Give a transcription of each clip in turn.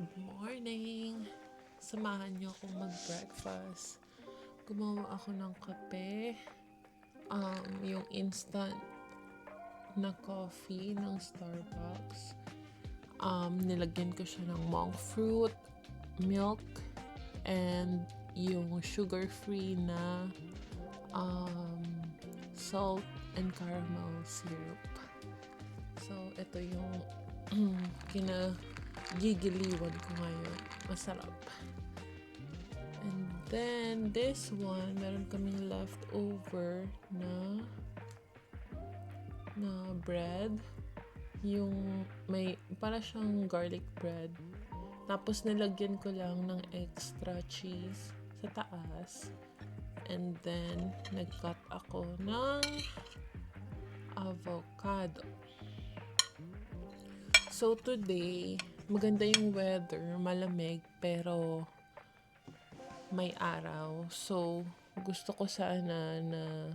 Good morning! Samahan niyo akong mag-breakfast. Gumawa ako ng kape. Yung instant na coffee ng Starbucks. Nilagyan ko siya ng monk fruit, milk, and yung sugar-free na salt and caramel syrup. So, ito yung kinagigiliwan ko ngayon. Masarap. And then, this one, meron kaming leftover na bread. Yung may, para siyang garlic bread. Tapos, nilagyan ko lang ng extra cheese sa taas. And then, nag-cut ako ng avocado. So, today, maganda yung weather, malamig, pero may araw. So, gusto ko sana na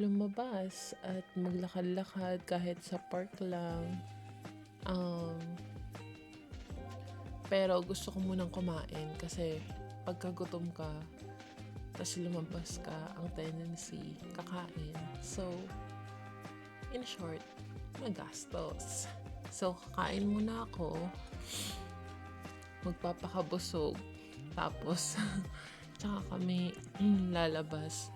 lumabas at maglakad-lakad kahit sa park lang. Pero gusto ko munang kumain kasi pagkagutom ka, tapos lumabas ka, ang tendency, kakain. So, in short, magastos. So, kakain muna ako, magpapakabusog, tapos, tsaka kami lalabas.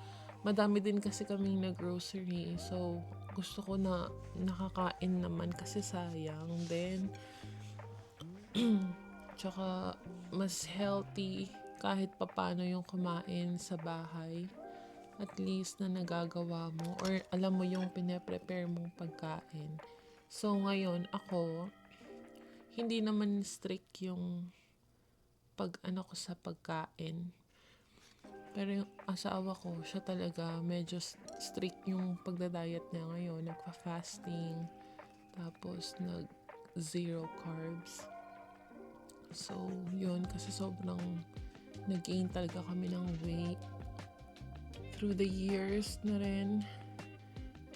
Madami din kasi kaming na-grocery, so, gusto ko na nakakain naman kasi sayang. Then, tsaka, mas healthy kahit papano yung kumain sa bahay. At least na nagagawa mo, or alam mo yung pine-prepare mong pagkain. So, ngayon, ako, hindi naman strict yung pag-ano ko sa pagkain. Pero yung asawa ko, siya talaga medyo strict yung pagda-diet niya ngayon. Nagpa-fasting, tapos nag-zero carbs. So, yun, kasi sobrang nag-gain talaga kami ng weight through the years na rin.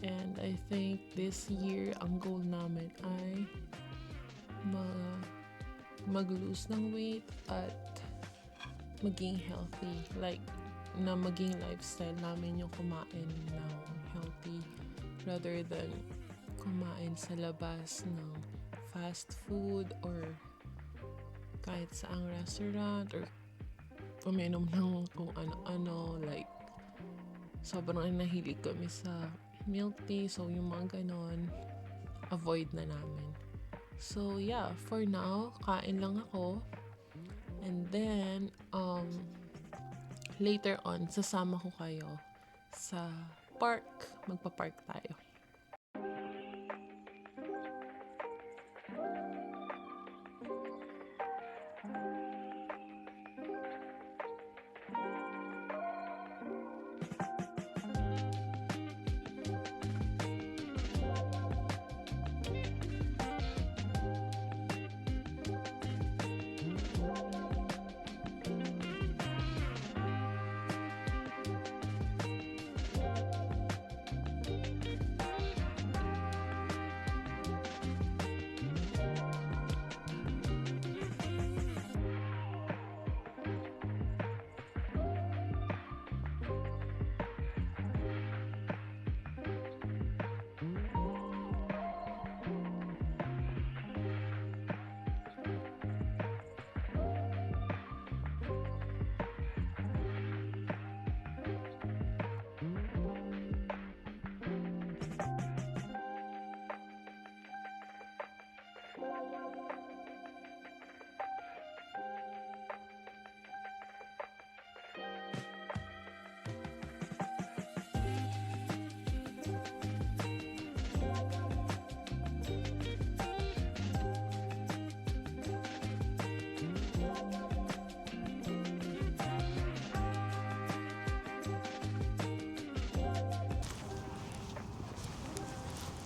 And I think this year, ang goal namin ay mag-lose ng weight at maging healthy. Like, na maging lifestyle namin yung kumain ng healthy rather than kumain sa labas ng fast food or kahit saang restaurant or uminom ng kung ano-ano. Like, sobrang nahilig kami sa milk tea, so yung mga ganon, avoid na namin. So yeah, for now, kain lang ako. And then, later on, sasama ko kayo sa park. Magpa-park tayo.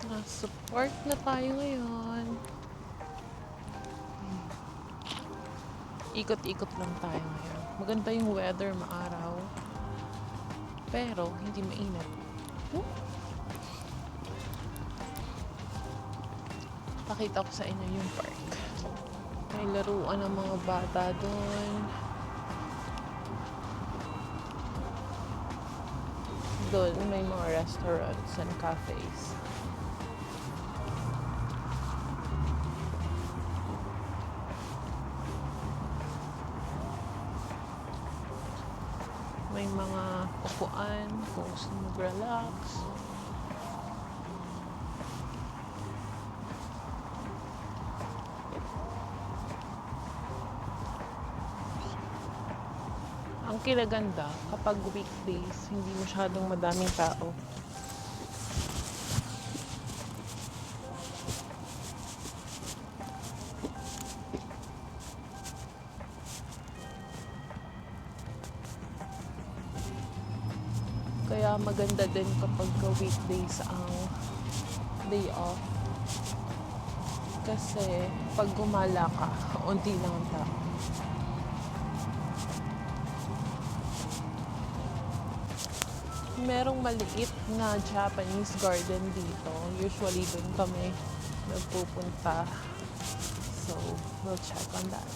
Nasa park na tayo ngayon. Ikot-ikot lang tayo ngayon. Maganda yung weather, maaraw. Pero, hindi mainit. Pakita ko sa inyo yung park. Okay? May laruan ng mga bata doon. Doon may mga restaurants and cafes. May mga upuan kung gusto mag-relax. Ang kinaganda, kapag weekdays, hindi masyadong madaming tao. Kaya maganda din kapag weekdays ang day off. Kasi pag gumala ka, unti lang ang tao. Merong maliit na Japanese garden dito. Usually dun kami nagpupunta. So, we'll check on that.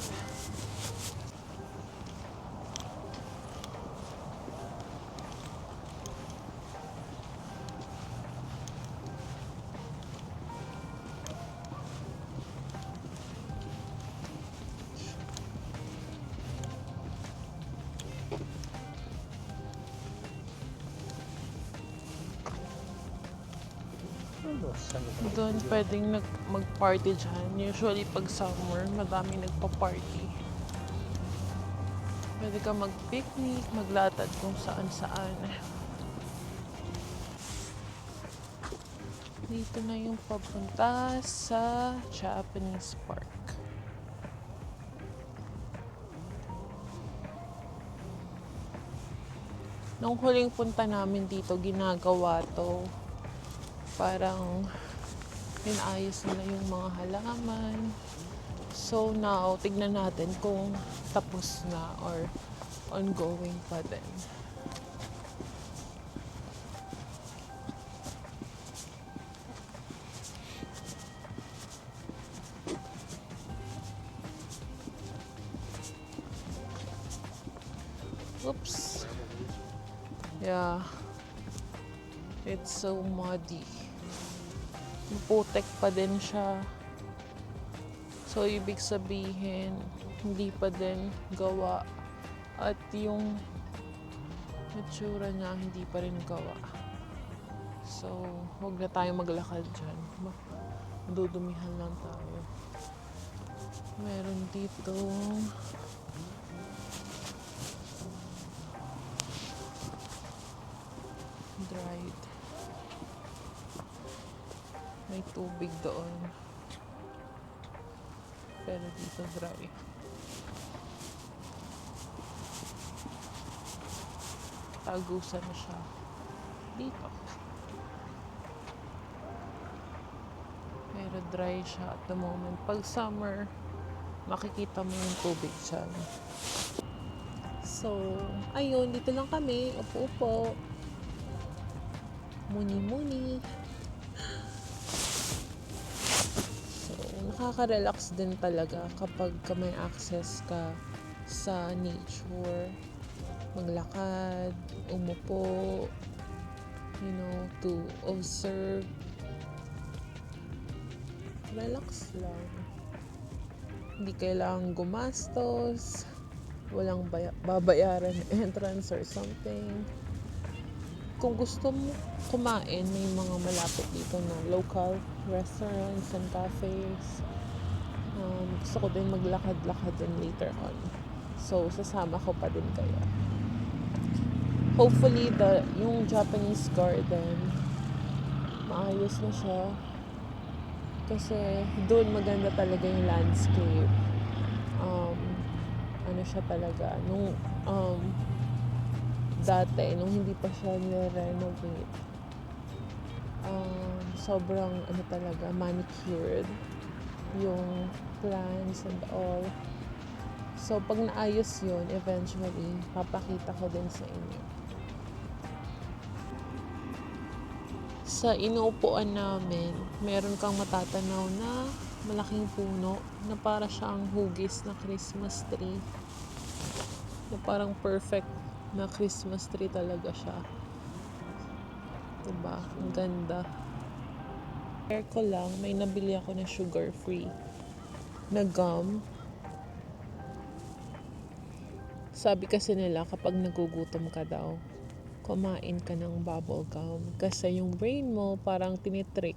Doon pwedeng mag-party dyan. Usually pag summer, madami nagpa-party. Pwede ka mag-picnic, maglatad kung saan-saan. Dito na yung papunta sa Japanese Park. Nung huling punta namin dito, ginagawa to. Parang inayos nila yung mga halaman. So now, tignan natin kung tapos na or ongoing pa din. Oops. Yeah. It's so muddy. Putek pa din siya. So, ibig sabihin, hindi pa din gawa. At yung itsura niya, hindi pa rin gawa. So, huwag na tayo maglakad dyan. Dudumihan lang tayo. Meron dito dried. May tubig doon. Pero dito dry. Tagusan na siya. Dito. Pero dry siya at the moment. Pag summer, makikita mo yung tubig dyan. So, ayun. Dito lang kami. Upo-upo. Muni-muni. Nakaka-relax din talaga kapag may access ka sa nature. Maglakad, umupo, to observe. Relax lang. Hindi kailangang gumastos. Walang babayaran entrance or something. Kung gusto mo kumain, may mga malapit dito na local restaurants and cafes. Gusto ko din maglakad-lakad din later on. So, sasama ko pa din kayo. Hopefully, yung Japanese garden, maayos na siya. Kasi doon maganda talaga yung landscape. Ano siya talaga, dati, nung hindi pa siya ni-renovate, sobrang talaga manicured yung plants and all. So pag naayos yun, eventually papakita ko din sa inyo. Sa inuupuan namin, meron kang matatanaw na malaking puno na para siyang hugis na Christmas tree. Na parang perfect na Christmas tree talaga siya. Diba? Ang ganda. Share ko lang, may nabili ako na sugar-free na gum. Sabi kasi nila kapag nagugutom ka daw, kumain ka ng bubble gum. Kasi yung brain mo parang tinitrick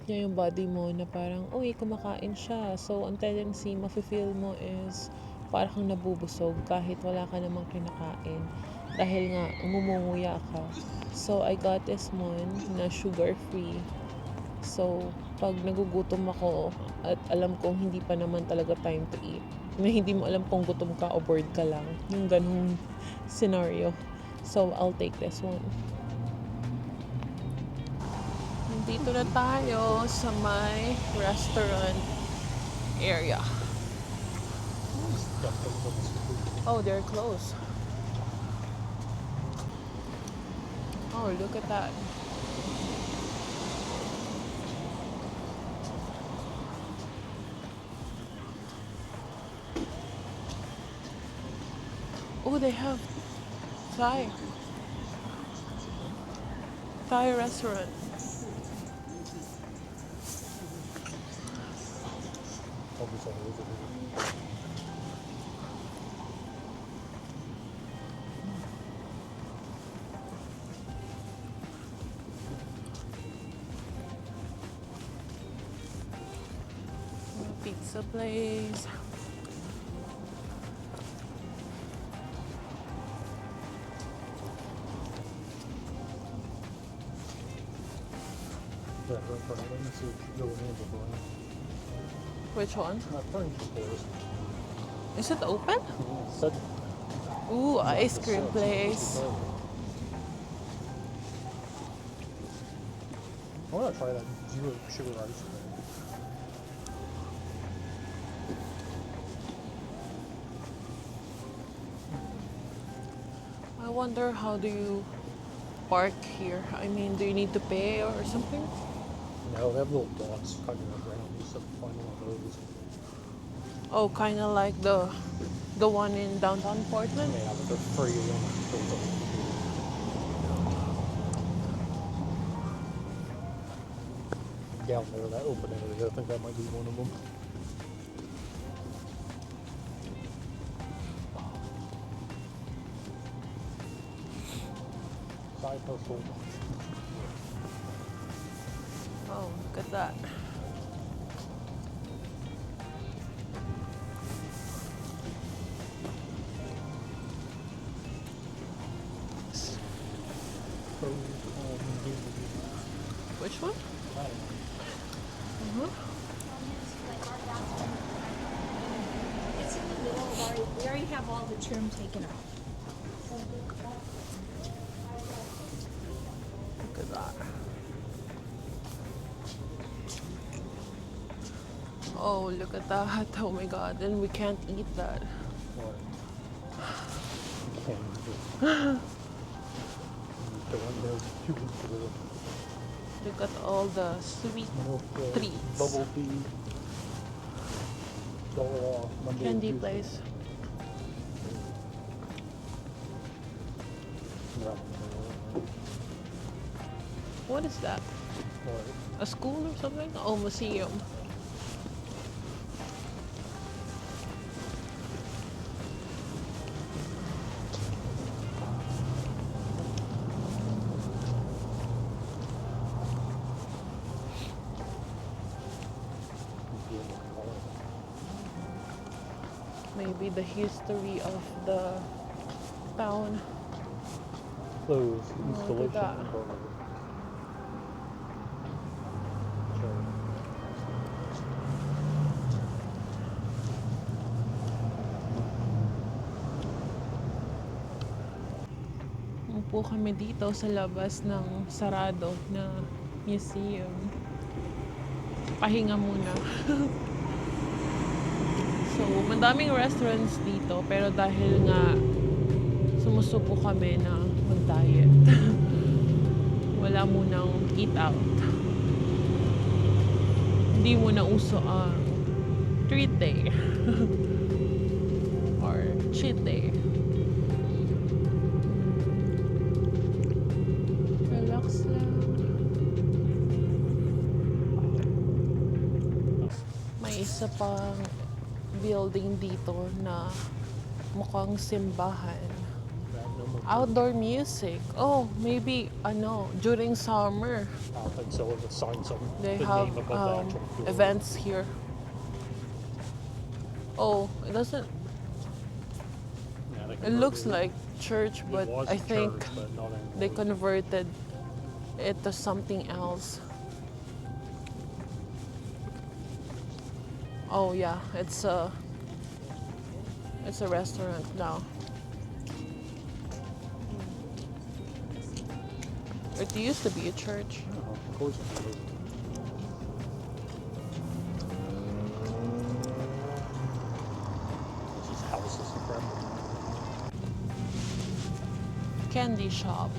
niya yung body mo na parang, uy, kumakain siya. So, ang tendency, mafe-feel mo is parang kang nabubusog kahit wala ka namang kinakain. Dahil nga, ngumunguya ka. So, I got this one na sugar-free. So, pag nagugutom ako at alam kong hindi pa naman talaga time to eat, na hindi mo alam kung gutom ka o bored ka lang, yung ganung scenario. So, I'll take this one. Dito na tayo sa may restaurant area. Oh, they're closed. Oh, look at that. Oh, they have Thai restaurant. Pizza place. Which one? Is it open? Ooh, ice cream place. I want to try that zero sugar ice cream. I wonder how do you park here? I mean, do you need to pay or something? No, they have little dots kind of around. You just have to find one of those. Oh, kind of like the one in downtown Portland? Yeah, but they're free. You don't have to pay for them. Down there, that open area, I think that might be one of them. Side hustle. Oh, look at that. Which one? It's in the middle of our, we already have all the trim taken off. Look at that. Oh, look at that. Oh my god. Then we can't eat that. Look at all the sweet treats. Bubble tea. Candy place. What is that? A school or something? Oh, museum. Maybe the history of the town. Clothes, look at that. Upo kami dito sa labas ng sarado na museum. Pahinga muna. So, madaming restaurants dito, pero dahil nga sumusuko kami na mag-diet, wala munang eat out. Hindi mo na uso ang treat day. Or cheat day. Relax lang. May isa pang building dito na mukhang simbahan. Outdoor music. Oh, maybe during summer I don't think so. The signs on they the have name above the actual building. events here. Oh, it doesn't. Yeah, they It looks converted like church, it but was I a think church, but not anymore. they converted it to something else. Oh yeah, it's a restaurant now. It used to be a church. Oh, of course it is. It's just houses and crap. Candy shop.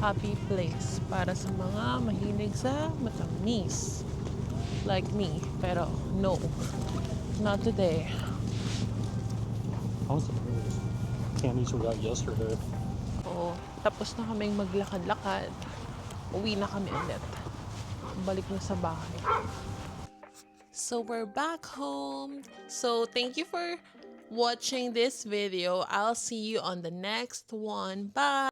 Happy place para sa mga mahilig sa matamis. Like me. Pero no, not today. How's the candies we got yesterday? Oo, tapos na kaming maglakad-lakad. Uwi na kami ulit. Balik na sa bahay. So we're back home. So thank you for watching this video. I'll see you on the next one. Bye!